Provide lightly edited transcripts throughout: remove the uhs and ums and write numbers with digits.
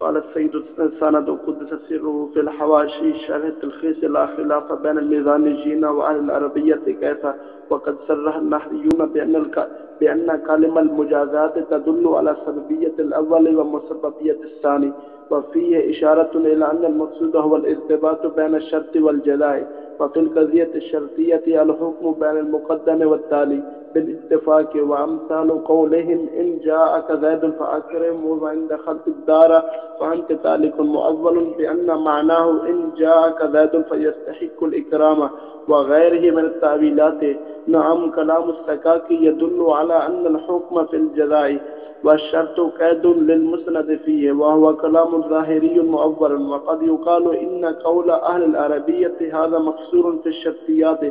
قال السيد السند قدس سره في الحواشي شرح تلخيص لا خلاف بين الميزانيين وأهل العربية كيف وقد صرح النحويون بأن كلمة المجازات تدل على سببية الأول ومسببية الثاني، وفيه إشارة إلى أن المقصود هو الارتباط بين الشرط والجزاء، وفي القضية الشرطية الحكم بين المقدم والتالي بالاتفاق، وأمثال قولهم إن جاءك زيد فأكرمه وإن دخلت الدار فأنت تالك مؤول بأن معناه إن جاءك زيد فيستحق الإكرام وغيره من التأويلات. نعم، كلام السكاكي يدل على أن الحكم في الجزاء والشرط قيد للمسند فيه، وهو كلام ظاهري مؤول. وقد يقال إن قول أهل العربية هذا مقصور في الشرطيات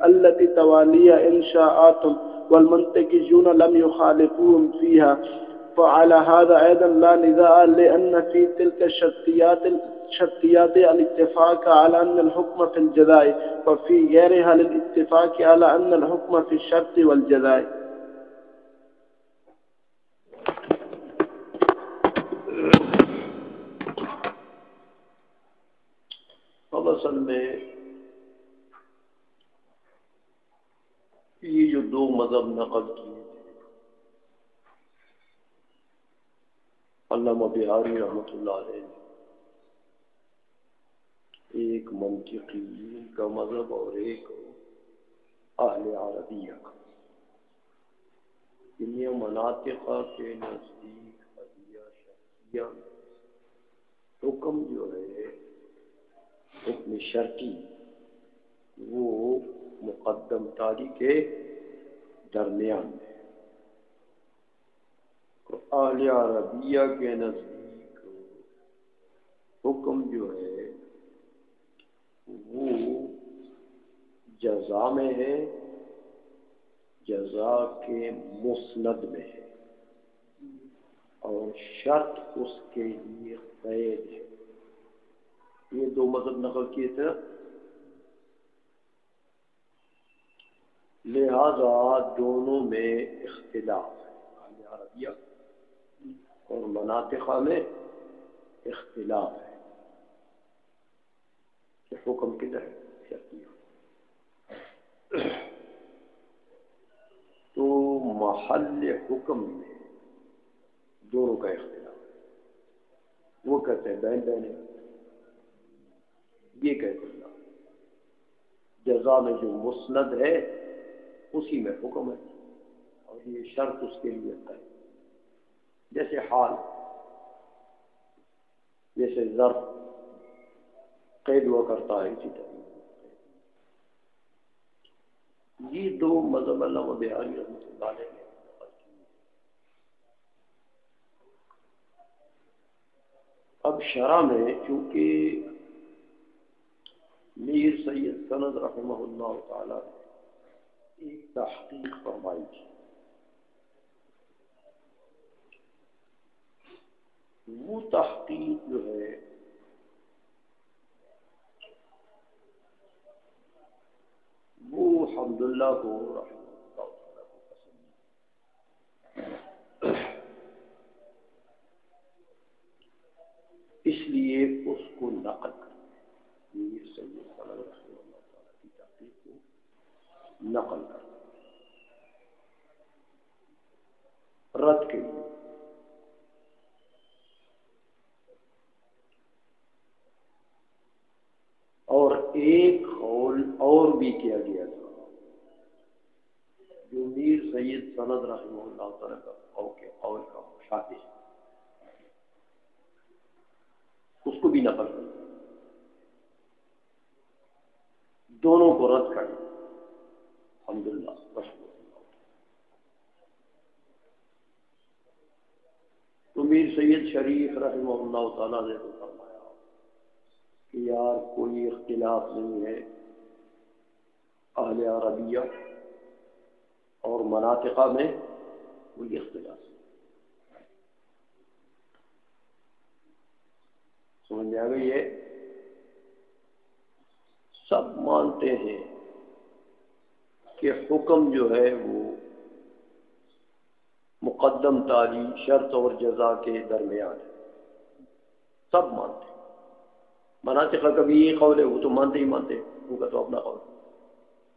التي توالي إنشاءات، والمنطقيون لم يخالفوهم فيها، فعلى هذا أيضا لا نزاع، لأن في تلك الشرطيات الاتفاق على أن الحكم في الجزاء، وفي غيرها للاتفاق على أن الحكم في الشرط والجزاء. اب اصل میں یہ جو دو مذہب نقل کیے تھے علامہ بہاری رحمۃ اللہ علیہ نے، ایک منطقیین کا مذہب اور ایک اہل عربیہ کا، یہ مناطقہ کے نزدیک قضیہ شرعیہ میں حکم جو ہے حکم شرعی وہ مقدم تالی کے درمیان میں، اہل عربیہ کے نزدیک حکم جو ہے وہ جزا میں ہے، جزا کے مسند میں ہے، اور شرط اس کے لیے قید ہے۔ یہ دو مذہب نقل کیے تھے، لہذا دونوں میں اختلاف ہے، اہل عربیہ اور مناطقہ میں اختلاف ہے کہ حکم کدھر ہے شرعیہ۔ تو محل حکم میں دونوں کا اختلاف ہے، وہ کہتے ہیں بین بین، یہ کہتے ہیں جزا میں جو مسند ہے اسی میں حکم ہے، اور یہ شرط اس کے لیے ہے، جیسے حال، جیسے ظرف قید ہوا کرتا ہے، اسی طرح یہ دو مذہب علامہ بہاری رحمۃ اللہ علیہ نے نقل کیے۔ اب شرح میں چونکہ میر سید سند رحمہ اللہ تعالی نے ایک تحقیق فرمائی تھی، وہ تحقیق جو ہے وہ حمداللہ کو رحمہ اللہ تعالی کو پسند، اس لیے اس کو نقل کر میر سید سند رحمہ اللہ تعالی کی تحقیق کو نقل کر رد کے لیے۔ اور ایک قول اور بھی کیا گیا تھا جو میر سید سند رحمہ اللہ تعالی کا قول کا مشابہ ہے، اس کو بھی نقل کر، دونوں کو رد کر الحمدللہ رحمہ اللہ۔ تو میر سید شریف رحمہ اللہ تعالیٰ نے تو فرمایا کہ یار کوئی اختلاف نہیں ہے، اہل عربیہ اور مناطقہ میں کوئی اختلاف نہیں۔ سمجھ میں آ گئی ہے؟ سب مانتے ہیں کہ حکم جو ہے وہ مقدم تالی شرط اور جزا کے درمیان ہے، سب مانتے ہیں۔ مناطق کا کبھی یہ قول ہے، وہ تو مانتے ہی مانتے ہیں، ان کا تو اپنا قول ہے۔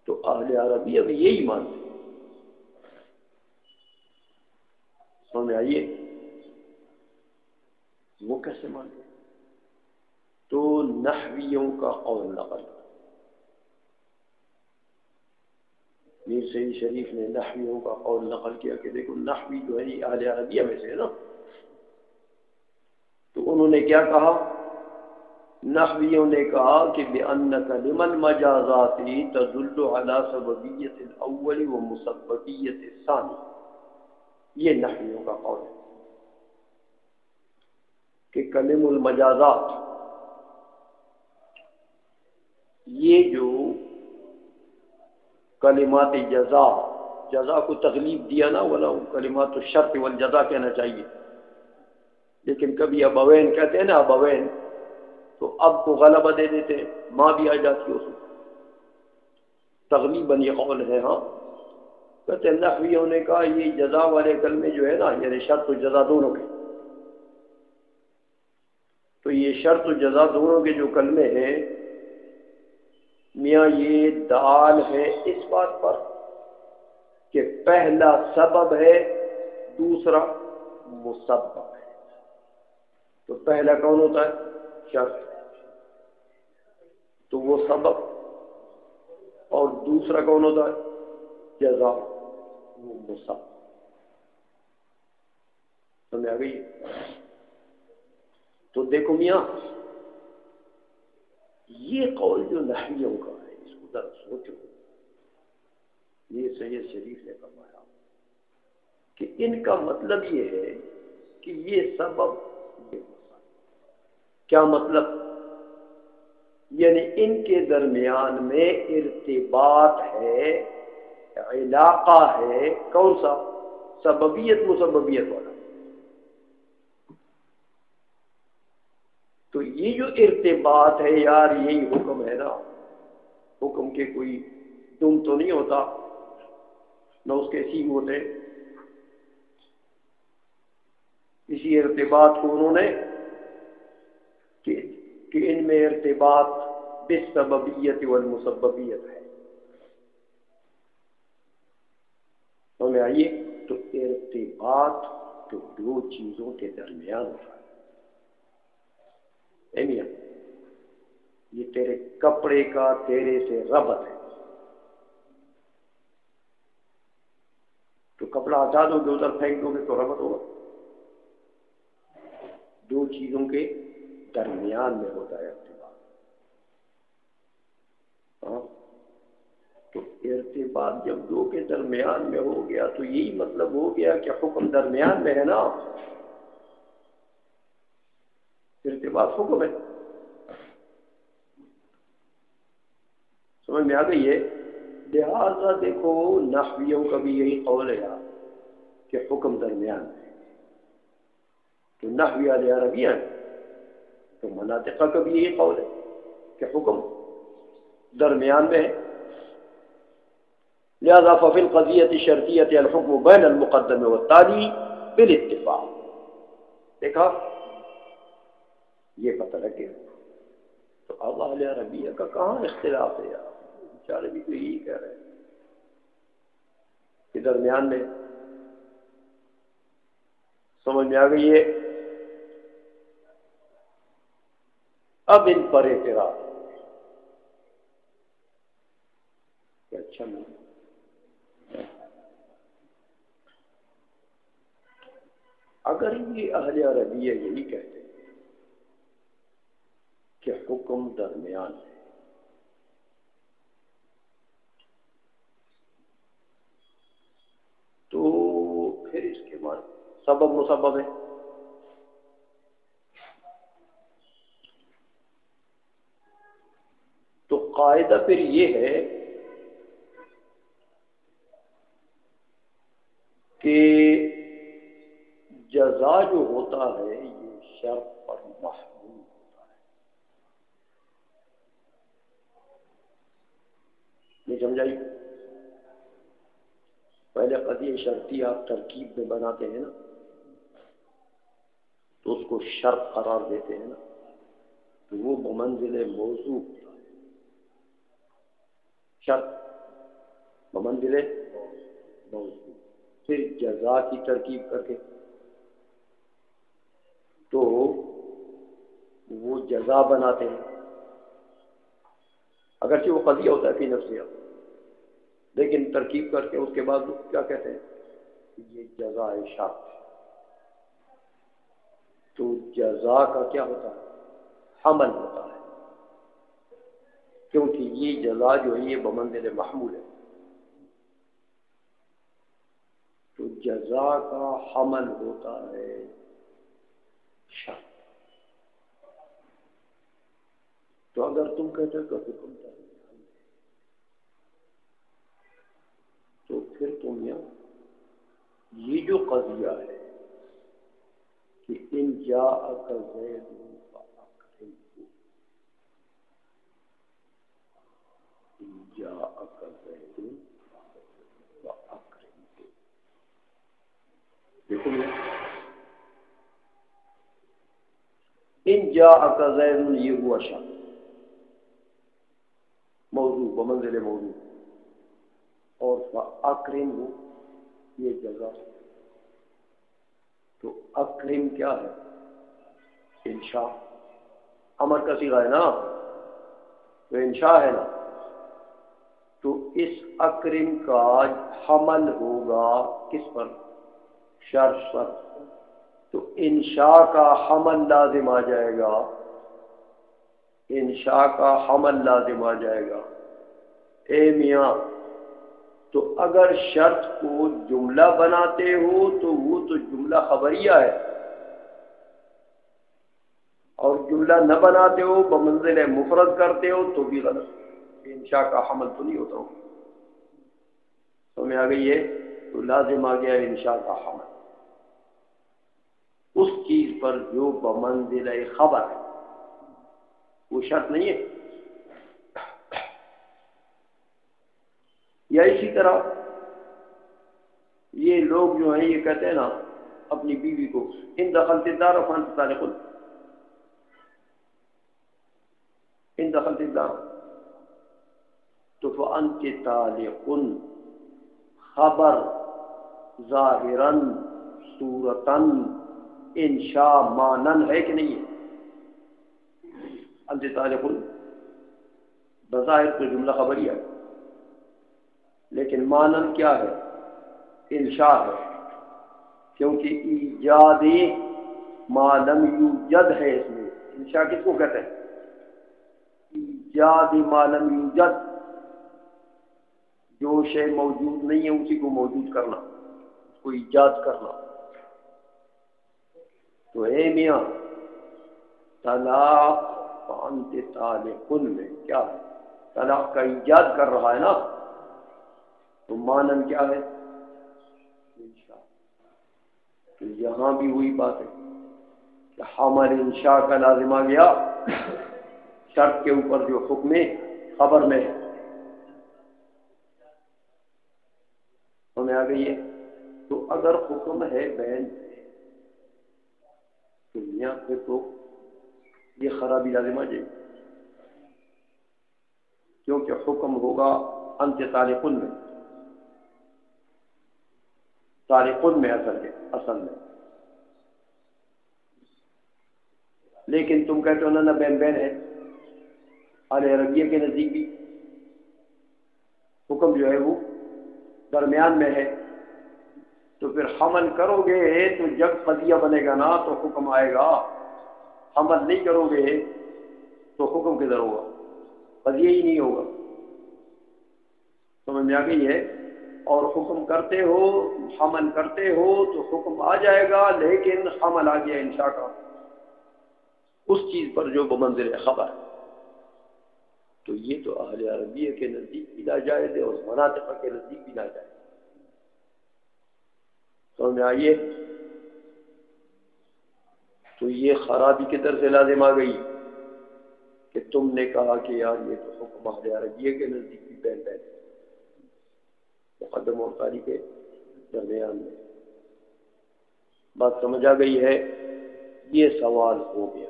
تو اہل عربیہ بھی یہی مانتے ہیں۔ سمجھ میں آئیے وہ کیسے مانتے ہیں؟ تو نحویوں کا قول نقل، میر سعید شریف نے نحویوں کا قول نقل کیا کہ دیکھو نحوی جو ہے یہ اہل عربیہ میں سے ہے نا، تو انہوں نے کیا کہا؟ نحویوں نے کہا کہ بِأَنَّ كَلِمَ الْمَجَازَاتِ تَدُلُّ عَلَى سَبَبِيَّةِ الْأَوَّلِ وَمُسَبَّبِيَّةِ الثَّانِي، یہ نحویوں کا قول ہے کہ کلم المجازات، یہ جو کلمات جزا کو تغلیب دیا نا، ولا کلمات الشرط والجزا کہنا چاہیے، لیکن کبھی ابوین کہتے ہیں نا، ابوین تو اب کو غلبہ دے دیتے ہیں، ماں بھی آ جاتی ہے اس میں، تغلیباً یہ قول ہے۔ ہاں کہتے ہیں نحویوں نے کہا یہ جزا والے کلمے جو ہے نا، یعنی شرط و جزا دونوں کے، تو یہ شرط و جزا دونوں کے جو کلمے ہیں میاں، یہ دال ہے اس بات پر کہ پہلا سبب ہے، دوسرا مسبب ہے۔ تو پہلا کون ہوتا ہے؟ شرط، تو وہ سبب، اور دوسرا کون ہوتا ہے؟ جزا، وہ مسبب۔ سمجھ آ گئی؟ تو دیکھو میاں، یہ قول جو نحویوں کا ہے اس کو ذرا سوچو، یہ سید شریف نے فرمایا کہ ان کا مطلب یہ ہے کہ یہ سبب، یہ مسبب۔ کیا مطلب؟ یعنی ان کے درمیان میں ارتباط ہے، علاقہ ہے، کون سا؟ سببیت مسببیت والا۔ تو یہ جو ارتباط ہے یار، یہی حکم ہے نا، حکم کے کوئی دم تو نہیں ہوتا، نہ اس کے سیم ہوتے، اسی ارتباط کو انہوں نے کہ ان میں ارتباط بالسببیت والمسببیت ہے۔ سمجھ میں آئیے؟ تو ارتباط تو دو چیزوں کے درمیان ہوتا ہے۔ اے میاں، یہ تیرے کپڑے کا تیرے سے ربط ہے، تو کپڑا ہٹا دو گے، ادھر پھینک دو گے تو ربط ہوگا؟ دو چیزوں کے درمیان میں ہوتا ہے ارتباط۔ ہاں، تو ارتباط جب دو کے درمیان میں ہو گیا تو یہی مطلب ہو گیا کہ حکم درمیان میں ہے نا، ارتباط حکم ہے۔ سمجھ میں آ گئی ہے؟ لہذا دیکھو نحویوں کا بھی یہی قول ہے یار کہ حکم درمیان ہے، تو نحوی اہل عربیہ ہے، تو مناطق کا بھی یہی قول ہے کہ حکم درمیان میں ہے۔ لہذا ففی القضیۃ شرطیۃ الحکم بین المقدم والتالی بالاتفاق۔ دیکھا، یہ پتہ لگے تو اب اہل عربیہ کا کہاں اختلاف ہے یار، بیچارے بھی تو یہی کہہ رہے ہیں کہ درمیان میں۔ سمجھ میں آ گئی ہے؟ اب ان پر اعتراض کہ اچھا نہیں، اگر یہ اہل عربیہ یہی کہتے ہیں کہ حکم درمیان ہے، تو پھر اس کے بعد سبب مسبب ہے، تو قاعدہ پھر یہ ہے کہ جزا جو ہوتا ہے یہ شرط پر محمول ہوتا ہے۔ نہیں سمجھائی؟ پہلے قضیہ شرطی آپ ترکیب میں بناتے ہیں نا، تو اس کو شرط قرار دیتے ہیں نا، تو وہ بمنزل موضوع ہوتا ہے، شرط بمنزل موضوع۔ پھر جزا کی ترکیب کر کے تو وہ جزا بناتے ہیں، اگرچہ وہ قضیہ ہوتا ہے فی نفسہ، لیکن ترکیب کر کے اس کے بعد کیا کہتے ہیں، یہ جزا شرط۔ تو جزا کا کیا ہوتا ہے، حمل ہوتا ہے، کیونکہ یہ جزا جو ہے یہ بمنزل محمول ہے، تو جزا کا حمل ہوتا ہے شرط۔ تو اگر تم کہتے ہو کہ حکم تو پھر تم یہ جو قضیہ ہے کہ ان جاءک زید فاکرمہ، ان جاءک زید فاکرمہ، دیکھو ان جاءک زید یہ ہوا شرط، موضوع بمنزل موضوع، اور فاکرمہ یہ جزا۔ تو اکرم کیا ہے، انشاء، امر کا صیغہ ہے نا، تو انشاء ہے نا، تو اس اکرم کا حمل ہوگا کس پر، شرط پر، تو انشاء کا حمل لازم آ جائے گا، انشاء کا حمل لازم آ جائے گا۔ اے میاں، تو اگر شرط کو جملہ بناتے ہو تو وہ تو جملہ خبریہ ہے، اور جملہ نہ بناتے ہو بمنزل مفرد کرتے ہو تو بھی غلط، انشاء کا حمل تو نہیں ہوتا ہو۔ سمجھ آ گئی ہے، تو لازم آ گیا انشاء کا حمل اس چیز پر جو بمنزل خبر ہے، وہ شرط نہیں ہے۔ یا اسی طرح یہ لوگ جو ہیں یہ کہتے ہیں نا اپنی بیوی کو، ان دخلت الدار فانت طالق، ان دخلت الدار تو فانت طالق، خبر ظاہراً صورتاً انشاء مانن ہے کہ نہیں ہے، انت طالق بظاہر تو جملہ خبریہ ہے، لیکن مانن کیا ہے، انشاء ہے، کیونکہ ایجاد ما لم یوجد ہے اس میں۔ انشاء کس کو کہتے ہیں، ایجاد ما لم یوجد، جو شے موجود نہیں ہے اسی کو موجود کرنا، اس کو ایجاد کرنا۔ تو اے میاں طلاق فانت طالق میں کیا ہے، طلاق کا ایجاد کر رہا ہے نا، تو مانن کیا ہے، انشاء۔ تو یہاں بھی وہی بات ہے کہ حمل انشاء کا لازم آ گیا شرط کے اوپر جو حکم خبر میں ہے، ہمیں آ گئی ہے۔ تو اگر حکم ہے بین تو میاں پھر تو یہ خرابی لازم آ جائے، کیونکہ حکم ہوگا انت طالق میں، طالق میں اصل میں، لیکن تم کہتے ہو نا بین بین ہے، اہل عربیہ کے نزدیک بھی حکم جو ہے وہ درمیان میں ہے، تو پھر حمل کرو گے تو جب قضیہ بنے گا نا تو حکم آئے گا، حمل نہیں کرو گے تو حکم کدھر ہوگا، قضیہ ہی نہیں ہوگا۔ سمجھ میں آ گئی ہے، اور حکم کرتے ہو حمل کرتے ہو تو حکم آ جائے گا، لیکن حمل آ گیا انشاء کا اس چیز پر جو بمنزل خبر ہے، تو یہ تو اہل عربیہ کے نزدیک بھی ناجائز ہے اور مناطق کے نزدیک بھی ناجائز ہے۔ سمجھ میں آئیے، تو یہ خرابی کدھر سے لازم آ گئی کہ تم نے کہا کہ یار یہ تو حکم اہل عربیہ کے نزدیک بھی بین بین ہے، مقدم اور تاریخ کے درمیان میں۔ بات سمجھ آ گئی ہے، یہ سوال ہو گیا۔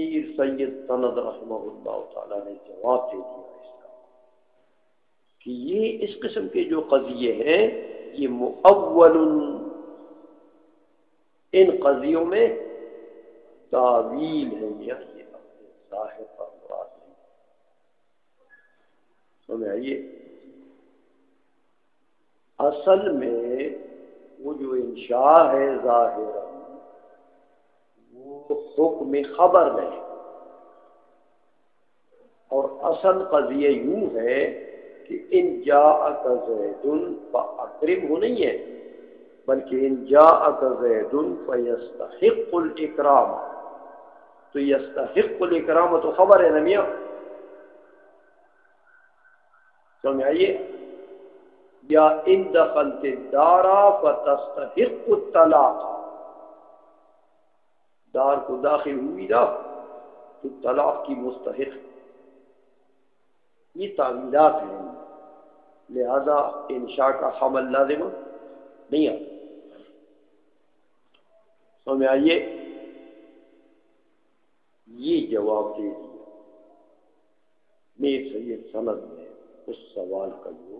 میر سید سند رحمہ اللہ تعالیٰ نے جواب دے دیا اس کا کہ یہ اس قسم کے جو قضیے ہیں یہ مؤول، ان قضیوں میں تعویل ہے، یا یہ اپنے ظاہر پر مراد نہیں۔ سمجھ آئیے، اصل میں وہ جو انشاء ہے ظاہر وہ حکم خبر میں ہے، اور اصل قضیہ یوں ہے کہ ان جاءک زید فاکرمہ نہیں ہے، بلکہ ان جاءک زید فیستحق الاکرام، تو یستحق الاکرام تو خبر ہے نا میاں، سمجھ آئیے، یا ان دخلت الدار فتستحق الطلاق، دار کو داخل ہوئی نا تو طلاق کی مستحق، یہ تعویلات ہیں، لہذا انشاء کا حمل لازم نہیں ہے۔ سمجھ آئیے، یہ جواب دے دیا میر سید سند نے اس سوال کا جو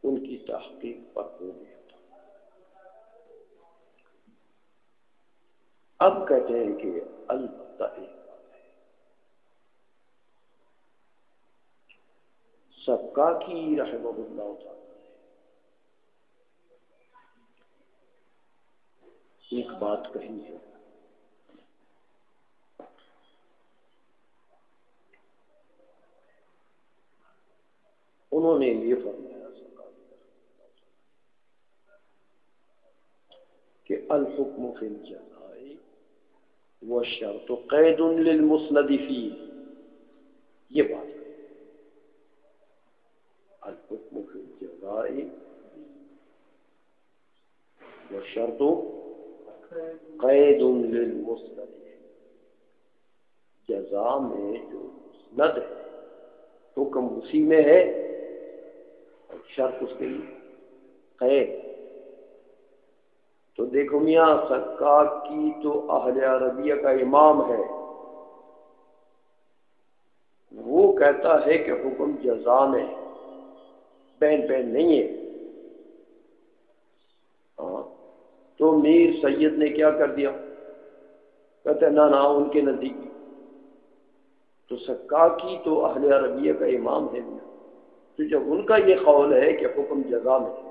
ان کی تحقیق پر ہو گیا تھا۔ اب کہتے ہیں کہ البتہ ایک بات ہے، سکاکی رحمہ اللہ تعالی نے ایک بات کہی ہے، انہوں نے یہ فرمایا کہ الحکم فی الجزاء والشرط قید للمسند فیہ، یہ بات ہے، الحکم فی الجزاء والشرط قید للمسند فیہ، جزا میں جو مسند ہے حکم اسی میں ہے، اور شرط اس کے لیے قید۔ تو دیکھو میاں، سکاک کی تو اہل عربیہ کا امام ہے، وہ کہتا ہے کہ حکم جزا میں ہے، بین بین نہیں ہے۔ ہاں، تو میر سید نے کیا کر دیا، کہتے ہیں نہ ان کے نزدیک، تو سکاکی تو اہل عربیہ کا امام ہے، تو جب ان کا یہ قول ہے کہ حکم جزا میں ہے،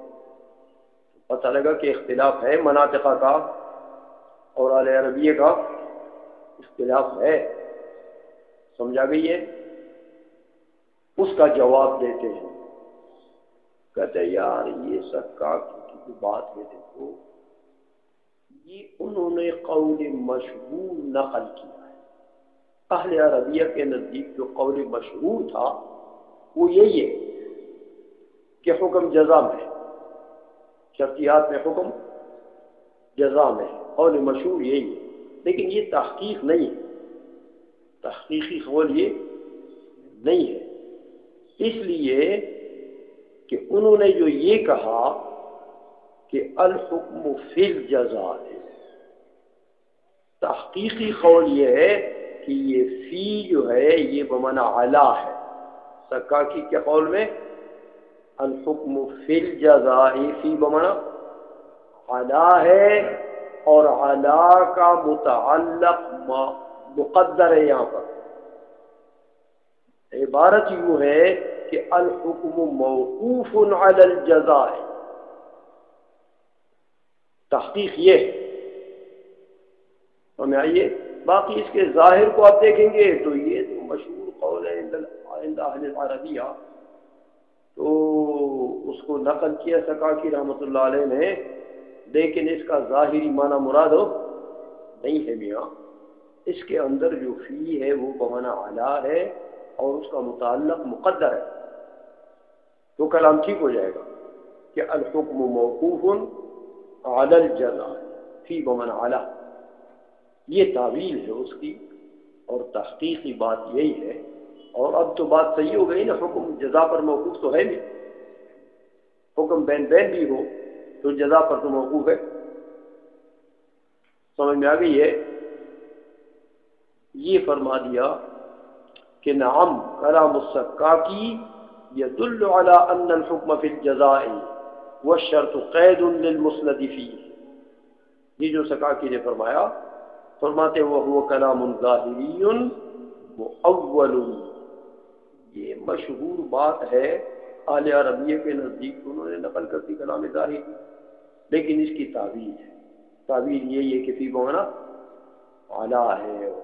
پتہ لگا کہ اختلاف ہے، مناطقہ کا اور اہل عربیہ کا اختلاف ہے، سمجھا گئی ہے؟ اس کا جواب دیتے ہیں، کہتے ہیں یار یہ سکاکی کی جو بات ہے، دیکھو یہ انہوں نے قول مشہور نقل کیا ہے، اہل عربیہ کے نزدیک جو قول مشہور تھا وہ یہی ہے کہ حکم جزا میں ہے، شرطیات میں حکم جزا میں ہے، قول مشہور یہی ہے، لیکن یہ تحقیق نہیں ہے، تحقیقی قول یہ نہیں ہے، اس لیے کہ انہوں نے جو یہ کہا کہ الحکم فی الجزاء، تحقیقی قول یہ ہے کہ یہ فی جو ہے یہ بمعنی علی ہے، سکاکی کے قول میں الحکم فی الجزاء فی بمعنی علی ہے، اور علی کا متعلق مقدر ہے، یہاں پر عبارت یوں ہے کہ الحکم موقوف علی الجزاء، تحقیق یہ ہے، ہمیں آئیے، باقی اس کے ظاہر کو آپ دیکھیں گے تو یہ تو مشہور قول ہے عند اہل العربیہ، تو اس کو نقل کیا سکاکی رحمۃ اللہ علیہ نے، لیکن اس کا ظاہری معنی مراد نہیں ہے میاں، اس کے اندر جو فی ہے وہ بمعنی علی ہے اور اس کا متعلق مقدر ہے، تو کلام ٹھیک ہو جائے گا کہ الحکم موقوف علی الجزاء فی بمعنی علی، یہ تعویل ہے اس کی، اور تحقیقی بات یہی ہے، اور اب تو بات صحیح ہو گئی نا، حکم جزا پر موقوف تو ہے نہیں، حکم بین بین بھی ہو تو جزا پر تو موقوف ہے، سمجھ میں آ گئی ہے؟ یہ فرما دیا کہ نعم کلام السکاکی یدل علی ان الحکم فی الجزاء والشرط قید للمسند فیہ. یہ جو سکاکی نے فرمایا، فرماتے وہو کلام ظاہری مؤول. یہ مشہور بات ہے اہل عربیہ کے نزدیک، انہوں نے نقل کر دی کلام ظاہری، لیکن اس کی تعبیر ہے. تعبیر یہی ہے کہ فی بمانا اعلیٰ ہے، اور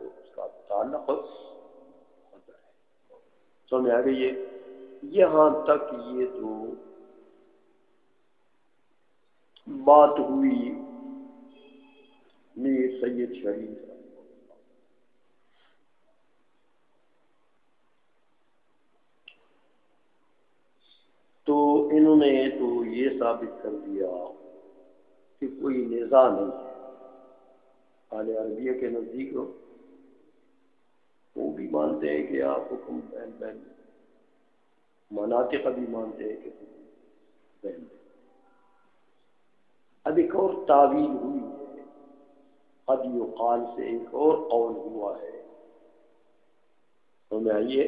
اس کا تعلق ہوتا ہے. سمجھ آ گئی ہے؟ یہاں تک یہ تو بات ہوئی میر سید شریف. تو انہوں نے تو یہ ثابت کر دیا کہ کوئی نزاع نہیں ہے. اہل عربیہ کے نزدیک وہ بھی مانتے ہیں کہ آپ حکم بین بین، مناطق بھی مانتے ہیں کہ حکم بین بین. اب ایک اور تعویل ہوئی ہے، قد یقال سے ایک اور قول ہوا ہے. تو میں آئیے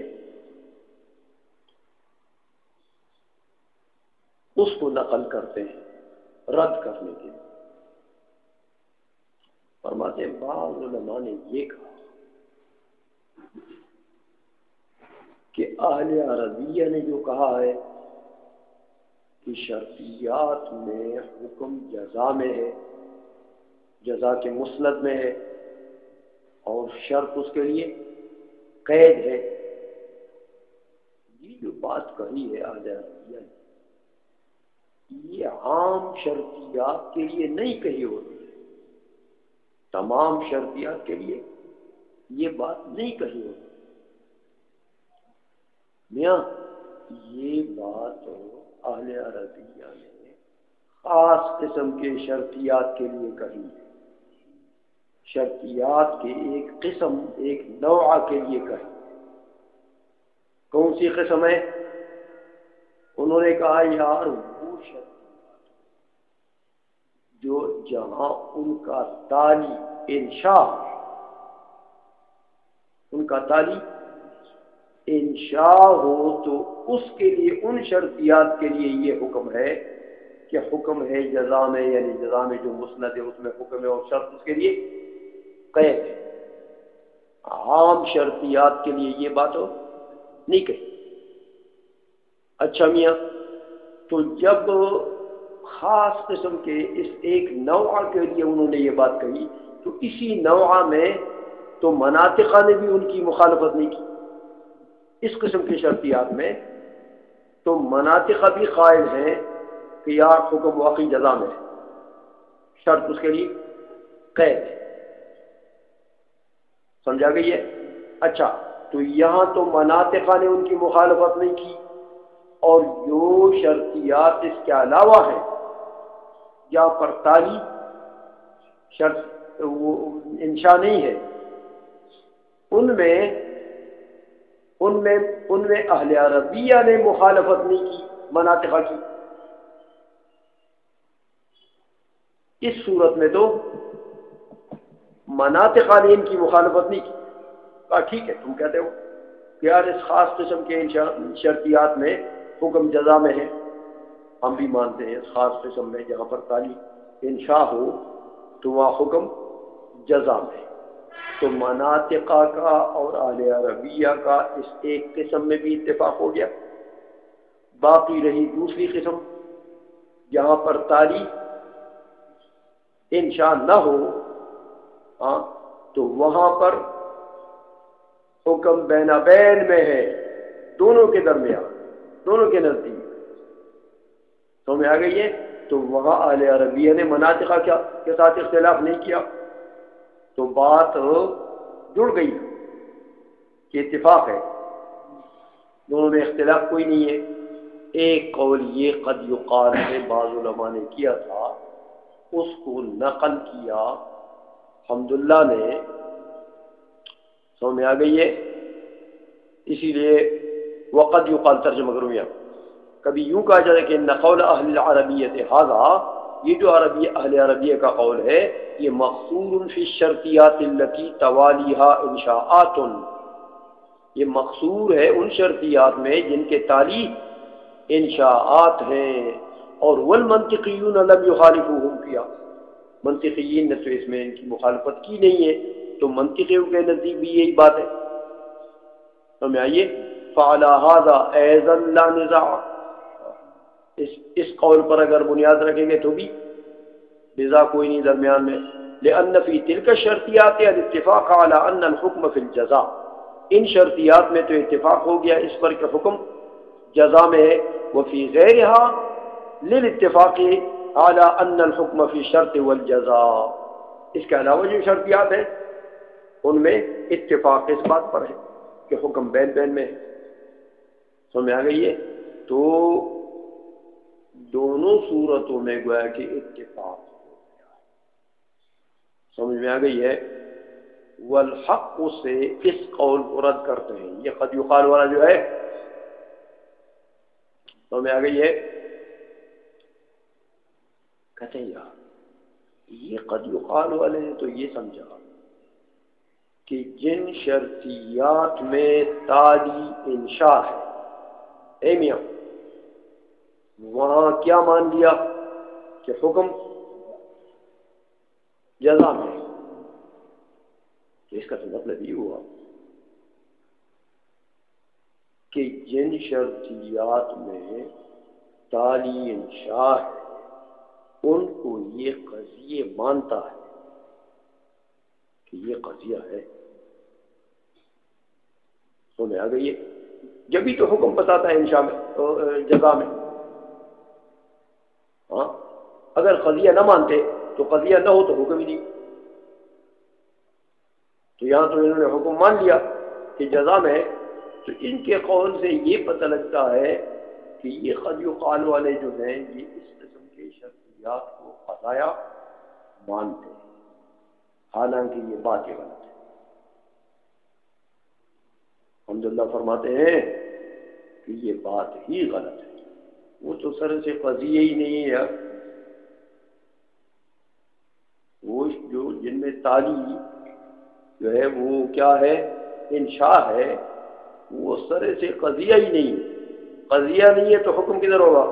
اس کو نقل کرتے ہیں رد کرنے کے لیے. فرماتے ہیں بعض علماء نے یہ کہا کہ اہل عربیہ نے جو کہا ہے کہ شرطیات میں حکم جزا میں ہے، جزا کے مسند میں ہے، اور شرط اس کے لیے قید ہے. یہ جو بات کہی ہے اہل عربیہ نے، یہ عام شرطیات کے لیے نہیں کہی ہوتی ہے. تمام شرطیات کے لیے یہ بات نہیں کہی ہوتی. میاں یہ بات اہل عربیہ نے خاص قسم کے شرطیات کے لیے کہی ہے. شرطیات کے ایک قسم، ایک نوع کے لیے کہی. کون سی قسم ہے؟ انہوں نے کہا یار وہ شرطیات جو جہاں ان کا تالی انشاء، ان کا تالی انشاء ہو، تو اس کے لیے ان شرطیات کے لیے یہ حکم ہے کہ حکم ہے جزا میں، یعنی جزا میں جو مسند ہے اس میں حکم ہے، اور شرط اس کے لیے قید ہے. عام شرطیات کے لیے یہ بات نہیں کہی. اچھا میاں، تو جب خاص قسم کے اس ایک نوع کے لیے انہوں نے یہ بات کہی، تو اسی نوع میں تو مناطقہ نے بھی ان کی مخالفت نہیں کی. اس قسم کی شرطیات میں تو مناطقہ بھی قائل ہیں کہ یار حکم واقعی جزا میں ہے، شرط اس کے لیے قید ہے. سمجھا گئی ہے؟ اچھا، تو یہاں تو مناطقہ نے ان کی مخالفت نہیں کی، اور جو شرطیات اس کے علاوہ ہیں جہاں پر تالی شرط وہ انشاء نہیں ہے، ان میں اہل عربیہ نے مخالفت نہیں کی مناطقہ کی. اس صورت میں تو مناطقہ نے ان کی مخالفت نہیں کی. کہا ٹھیک ہے، تم کہتے ہو کہ یار اس خاص قسم کے شرطیات میں حکم جزا میں ہے، ہم بھی مانتے ہیں اس خاص قسم میں جہاں پر تالی انشاء ہو تو وہاں حکم جزا میں. تو مناطقہ کا اور اہل عربیہ کا اس ایک قسم میں بھی اتفاق ہو گیا. باقی رہی دوسری قسم جہاں پر تالی انشاء نہ ہو، ہاں، تو وہاں پر حکم بین بین میں ہے، دونوں کے درمیان، دونوں کے نزدیک. تو میں آ گئی ہے. تو وہاں اہل عربیہ نے مناطقہ کے ساتھ اختلاف نہیں کیا، تو بات جڑ گئی کہ اتفاق ہے، دونوں میں اختلاف کوئی نہیں ہے. ایک قول یہ قد یقال ہے بعض علماء نے کیا تھا، اس کو نقل کیا حمداللہ نے. سمجھ میں آ گئی ہے؟ اسی لیے وقد یقال ترجمہ کروں. یا کبھی یوں کہا جاتا ہے کہ ان قول اہل العربیت ھذا یہ جو اہل عربیہ کا قول ہے یہ مقصور فی الشرطیات التي توالیها انشاءات، یہ مقصور ہے ان شرطیات میں جن کے تالی انشاءات ہیں، اور والمنطقیون لم یخالفوہم فیہا، منطقیین نے تو اس میں ان کی مخالفت کی نہیں ہے، تو منطقیوں کے نزدیک بھی یہی بات ہے۔ سمجھ آئیے؟ فعلی ھذا ایضا لا نزاع، اس قول پر اگر بنیاد رکھیں گے تو بھی نزاع کوئی نہیں درمیان میں، لأن فی تلک الشرطیات الاتفاق علی ان الحکم فی الجزاء، ان شرطیات میں تو اتفاق ہو گیا اس پر کہ حکم جزا میں ہے، وفی غیرہا للاتفاق علی ان الحکم فی الشرط والجزاء، اس کے علاوہ جو شرطیات ہیں ان میں اتفاق اس بات پر ہے کہ حکم بین بین میں ہے۔ سمجھ آ گئی ہے؟ تو دونوں صورتوں میں گویا کہ اتفاق ہو گیا، سمجھ میں آ گئی ہے؟ والحق سے اس قول کو رد کرتے ہیں، یہ قد یقال والا جو ہے، سمجھ آ گئی ہے؟ کہتے ہیں یار یہ قد یقال والے نے تو یہ سمجھا کہ جن شرطیات میں تالی انشاء ہے، اے میاں وہاں کیا مان لیا کہ حکم جزا میں ہے، تو اس کا تو مطلب یہ ہوا کہ جن شرطیات میں تالی انشاء ہے ان کو یہ قضیہ مانتا ہے کہ یہ قضیہ ہے، سمجھ آ گئی ہے؟ جبھی تو حکم بتاتا ہے انشاء میں جزا میں، ہاں اگر قضیہ نہ مانتے تو قضیہ نہ ہو تو حکم ہی نہیں، تو یہاں تو انہوں نے حکم مان لیا کہ جزا میں ہے، تو ان کے قول سے یہ پتہ لگتا ہے کہ یہ قد یقال والے جو ہیں یہ اس قسم کے شرطیات کو قضایا مانتے ہیں، حالانکہ یہ بات غلط ہے۔ الحمدللہ فرماتے ہیں کہ یہ بات ہی غلط ہے، وہ تو سر سے قضیہ ہی نہیں ہے، وہ جو جن میں تالی جو ہے وہ کیا ہے انشاء ہے، وہ سر سے قضیہ ہی نہیں، قضیہ نہیں ہے تو حکم کدھر ہوگا؟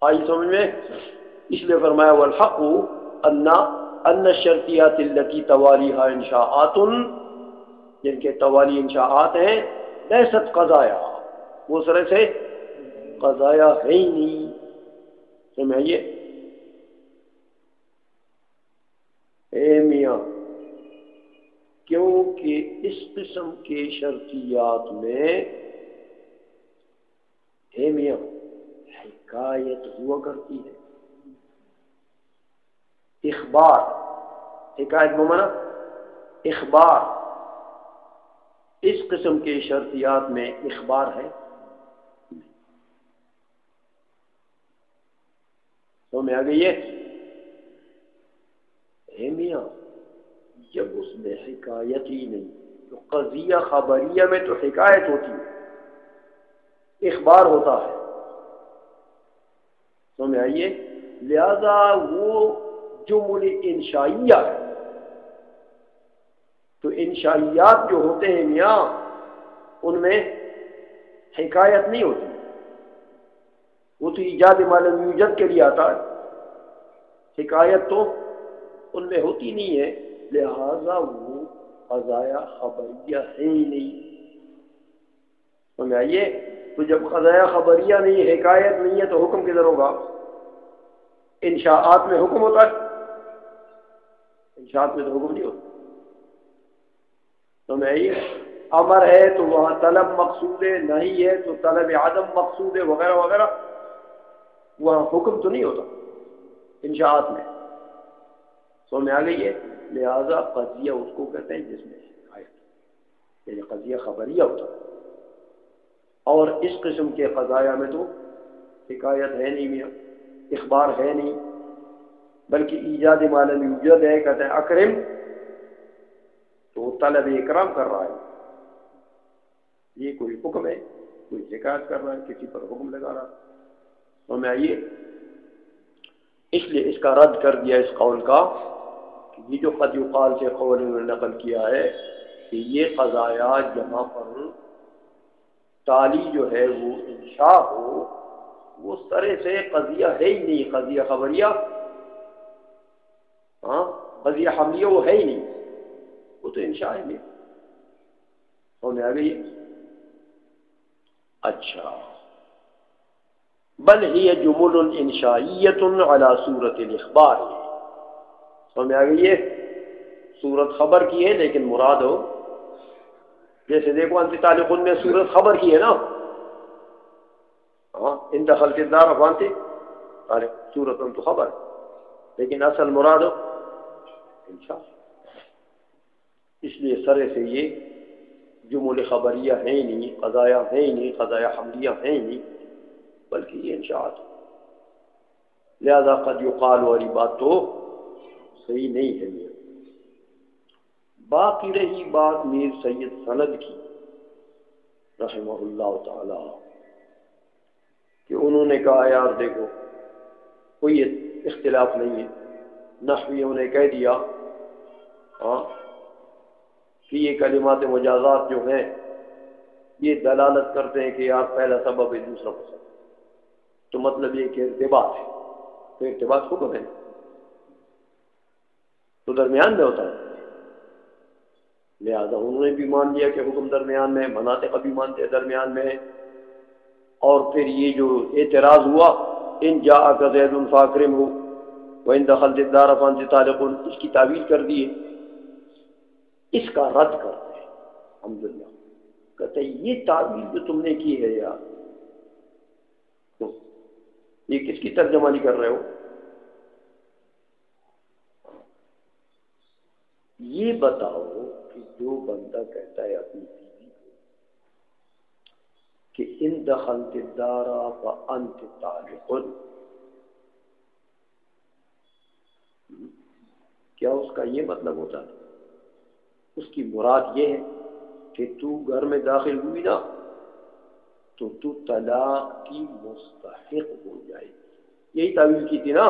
آئی سمجھ میں؟ اس لیے فرمایا والحق ان الشرطیات التي توالیها انشاءات، جن کے توالی انشاءات ہیں، لیست قضایا، وہ سر سے قضایا ہے ہی نہیں، سمجھئے؟ اے میاں کیونکہ اس قسم کے شرطیات میں اے میاں حکایت ہوا کرتی ہے، اخبار، حکایت بمانا اخبار، اس قسم کے شرطیات میں اخبار ہے، تو میں آ گئی ہے؟ اے میاں جب اس میں حکایت ہی نہیں تو قضیہ خبریہ میں تو حکایت ہوتی ہے، اخبار ہوتا ہے، سمجھ آئیے؟ لہذا وہ جمل انشائیہ ہے، تو انشائیات جو ہوتے ہیں میاں ان میں حکایت نہیں ہوتی، وہ تو ایجاد ما لم یوجد کے لیے آتا ہے، حکایت تو ان میں ہوتی نہیں ہے، لہذا وہ قضایا خبریہ ہے ہی نہیں، سمجھ آئیے؟ تو جب قضایا خبریہ نہیں، حکایت نہیں ہے تو حکم کدھر ہوگا؟ انشاءات میں حکم ہوتا ہے، انشاءات میں تو حکم نہیں ہوتا، سمجھ آئیے؟ امر ہے تو وہاں طلب مقصود ہے، نہیں ہے تو طلب عدم مقصود ہے، وغیرہ وغیرہ، وہاں حکم تو نہیں ہوتا انشاءات میں، سمجھ آ گئی ہے؟ لہذا قضیہ اس کو کہتے ہیں جس میں حکایت، یعنی قضیہ خبریہ ہوتا ہے، اور اس قسم کے قضایا میں تو حکایت ہے نہیں میاں، اخبار ہے نہیں، بلکہ ایجاد ما لم یوجد ہے، کہتے ہیں اکرم تو طلب اکرام کر رہا ہے، یہ کوئی حکم ہے، کوئی شکایت کر رہا ہے، کسی پر حکم لگا رہا ہے، تو میں آئیے اس لیے اس کا رد کر دیا اس قول کا کہ یہ جو قد یقال سے قول انہوں نے نقل کیا ہے کہ یہ قضایات جہاں پر تالی جو ہے وہ انشاء ہو، وہ سرے سے قضیہ ہے ہی نہیں، قضیہ خبریہ، ہاں قضیہ حملیہ وہ ہے ہی نہیں، وہ تو انشاء ہے نہیں. سمجھ آ گئی؟ اچھا، بل ہی جمل انشائیت علی صورت الاخبار، سمجھ آ گئی ہے؟ صورت خبر کی ہے لیکن مراد ہو، جیسے دیکھو انت تعلق میں صورت خبر کی ہے نا، ہاں ان دخلت الدار فانت تعلق، صورت تو خبر، لیکن اصل مراد ہو انشاء. اس لیے سرے سے یہ جمل خبریہ ہیں نہیں، قضایا ہیں نہیں، قضایا حملیہ ہیں نہیں، بلکہ یہ انشاءات. لہذا قد یقال والی بات تو صحیح نہیں ہے. یہ باقی رہی بات میر سید سند کی رحمہ اللہ تعالی کہ انہوں نے کہا یار دیکھو کوئی اختلاف نہیں ہے، نحویوں نے کہہ دیا ہاں کہ یہ کلمات مجازات جو ہیں یہ دلالت کرتے ہیں کہ یار پہلا سبب ہے دوسرا سبب، تو مطلب یہ کہ ارتباط ہے، تو ارتباط حکم ہے تو درمیان میں ہوتا ہے. لہذا انہوں نے بھی مان لیا کہ حکم درمیان میں، مناطق بھی مانتے ہیں درمیان میں. اور پھر یہ جو اعتراض ہوا ان جاءک زید فاکرمہ وان دخلت الدار فانت طالق، اس کی تعویل کر دیے، اس کا رد کرتے ہیں. الحمدللہ کہتے ہیں یہ تعویل جو تم نے کی ہے یار، تو یہ کس کی ترجمانی کر رہے ہو؟ یہ بتاؤ کہ جو بندہ کہتا ہے اپنی بیوی کو کہ ان دخلت الدار فانت طالق، کیا اس کا یہ مطلب ہوتا ہے؟ اس کی مراد یہ ہے کہ تو گھر میں داخل ہوئی نا تو طلاق کی مستحق ہو جائے گی، یہی تعویل کی تھی نا.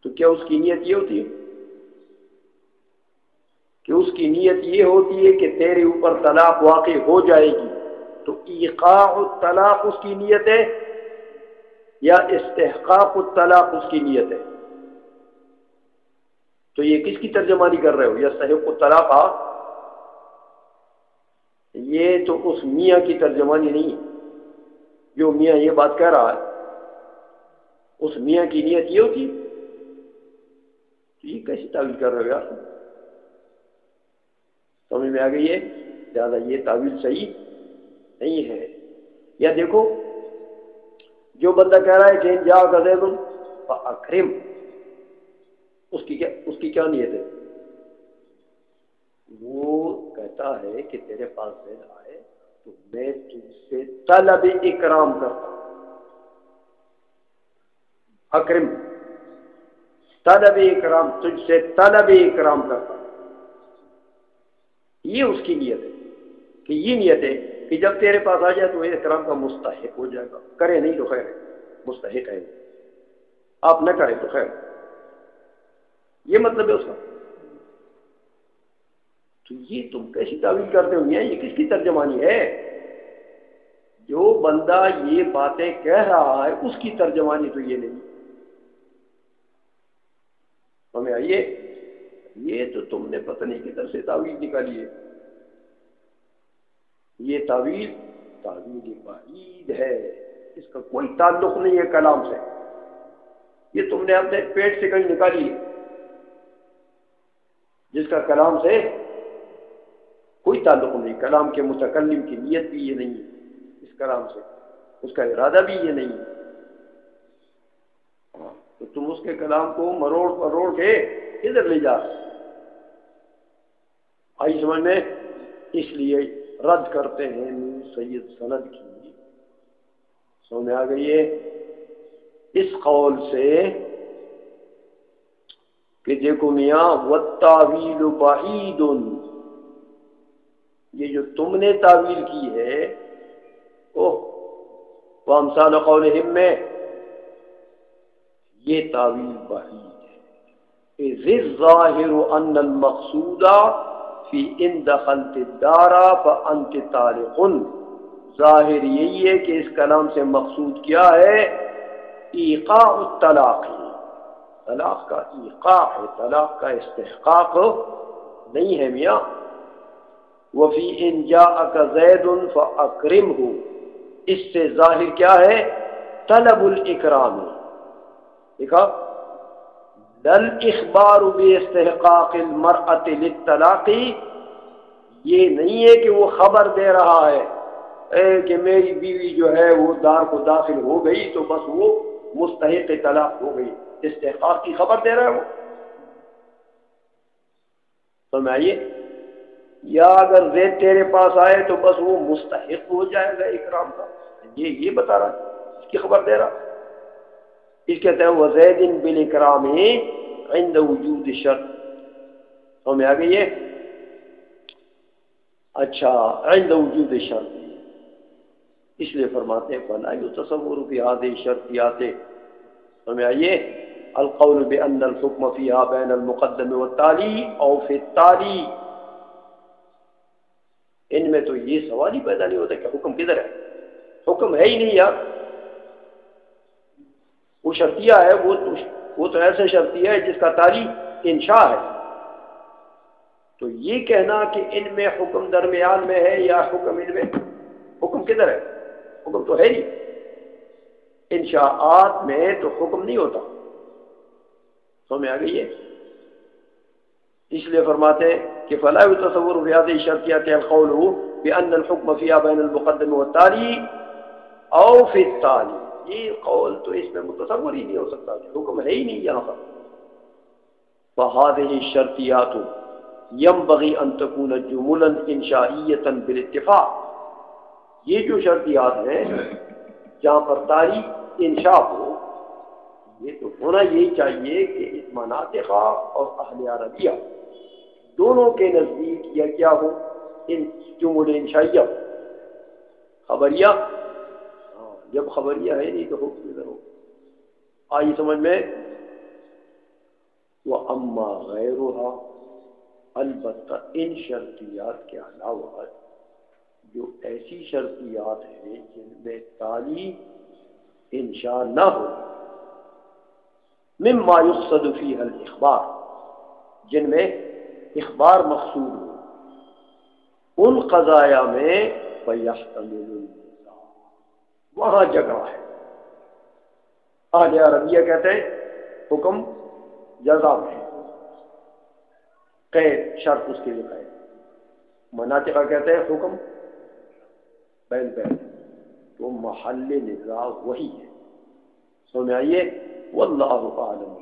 تو کیا اس کی نیت یہ ہوتی ہے کہ اس کی نیت یہ ہوتی ہے کہ تیرے اوپر طلاق واقع ہو جائے گی، تو ایقاع الطلاق اس کی نیت ہے یا استحقاق الطلاق اس کی نیت ہے؟ تو یہ کس کی ترجمانی کر رہے ہو؟ یستحق الطلاق، یہ تو اس میاں کی ترجمانی نہیں ہے جو میاں یہ بات کہہ رہا ہے. اس میاں کی نیت یہ ہوتی ہے، تو یہ کیسی تعویل کر رہے ہو یار؟ سمجھ میں آ گئی ہے؟ لہٰذا یہ تعویل صحیح نہیں ہے. یا دیکھو جو بندہ کہہ رہا ہے کہ جا زید فاکرم، اس کی کیا نیت ہے؟ وہ کہتا ہے کہ تیرے پاس زید آئے تو میں تجھ سے طلب اکرام کرتا ہوں. اکرم طلب اکرام، تجھ سے طلب اکرام کرتا ہوں. یہ اس کی نیت ہے کہ یہ نیت ہے کہ جب تیرے پاس آ جائے تو اکرام کا مستحق ہو جائے گا، کرے نہیں تو خیر ہے، مستحق ہے، آپ نہ کریں تو خیر. یہ مطلب ہے اس کا. تو یہ تم کیسی تعویل کرتے ہو میاں؟ یہ کس کی ترجمانی ہے؟ جو بندہ یہ باتیں کہہ رہا ہے اس کی ترجمانی تو یہ نہیں. ہمیں آئیے، یہ تو تم نے پتہ نہیں کدھر سے تعویل نکالی ہے. یہ تعویل بعید ہے، اس کا کوئی تعلق نہیں ہے کلام سے. یہ تم نے اپنے پیٹ سے کہیں نکالی ہے جس کا کلام سے کوئی تعلق نہیں. کلام کے متکلم کی نیت بھی یہ نہیں ہے اس کلام سے، اس کا ارادہ بھی یہ نہیں ہے. تو تم اس کے کلام کو مروڑ پروڑ کے کدھر لے جا رہے؟ آئی سمجھ میں؟ اس لیے رد کرتے ہیں سید سند کی. سمجھ آ گئی ہے؟ اس قول سے کہ دیکھو میاں والتاویل بعید، یہ جو تم نے تعویل کی ہے وامثال قولہم میں یہ تعویل بعید ہے۔ اذ الظاہر ان المقصود فی ان دخلت الدار فانت طالق، ظاہر یہی ہے کہ اس کلام سے مقصود کیا ہے؟ ایقاع الطلاق، طلاق کا ایقاع ہے، طلاق کا استحقاق نہیں ہے میاں۔ وفی ان جاءک زید فاکرمہ، اس سے ظاہر کیا ہے؟ طلب الاکرام۔ دیکھا، لل اخبار باستحقاق المرأة للطلاق، یہ نہیں ہے کہ وہ خبر دے رہا ہے کہ میری بیوی جو ہے وہ دار کو داخل ہو گئی تو بس وہ مستحق طلاق ہو گئی، استحقاق کی خبر دے رہا ہے وہ، سمجھائیے؟ یا اگر زید تیرے پاس آئے تو بس وہ مستحق ہو جائے گا اکرام کا، یہ بتا رہا ہے، اس کی خبر دے رہا۔ اس کہتے ہیں وزید بالاکرام عند وجود شرط، سمجھ آ گئی ہے؟ اچھا، عند وجود شرط، اس لیے فرماتے ہیں فلا یتصور فی هذه الشرطیات، سمجھ آئیے؟ القول بان الحکم فیہا بین المقدم والتالی او فی التالی، ان میں تو یہ سوال ہی پیدا نہیں ہوتا کہ حکم کدھر ہے، حکم ہے ہی نہیں یار، وہ شرطیہ ہے، وہ تو ایسے شرطیہ ہے جس کا تالی انشاء ہے، تو یہ کہنا کہ ان میں حکم درمیان میں ہے یا حکم ان میں، حکم کدھر ہے؟ حکم تو ہے نہیں، انشاءات میں تو حکم نہیں ہوتا، سمجھ آ گئی ہے؟ اس لیے فرماتے ہیں کہ فلا يتصور في هذه الشرطيات القول بأن الحكم فيها بين المقدم والتالي او في التالي، یہ قول تو اس میں متصور ہی نہیں ہو سکتا، حکم ہے ہی نہیں یہاں پر۔ فهذه الشرطيات ينبغي ان تكون جملا انشائية بالاتفاق، یہ جو شرطیات ہیں جہاں پر تالی انشاء ہو، یہ تو ہونا یہی چاہیے کہ اس مناطقہ اور اہل عربیہ دونوں کے نزدیک یا کیا ہو، ان جمل انشائیہ، خبریہ، جب خبریہ ہے نہیں تو حکم ادھر ہو، آئی سمجھ میں؟ وَأَمَّا غَيْرُهَا، البتہ ان شرطیات کے علاوہ جو ایسی شرطیات ہیں جن میں تالی انشاء نہ ہو، مما یقصد فیہ الاخبار، جن میں اخبار مقصود ہو، ان قضایا میں فیحتمل النزاع، وہاں جگہ ہے۔ اہل عربیہ کہتے ہیں حکم جزا میں قید، شرط اس کے لیے قید، مناطقہ کہتے ہیں حکم بین بین، تو محل نزاع وہی ہے، سمجھ آئیے؟ واللہ اعلم۔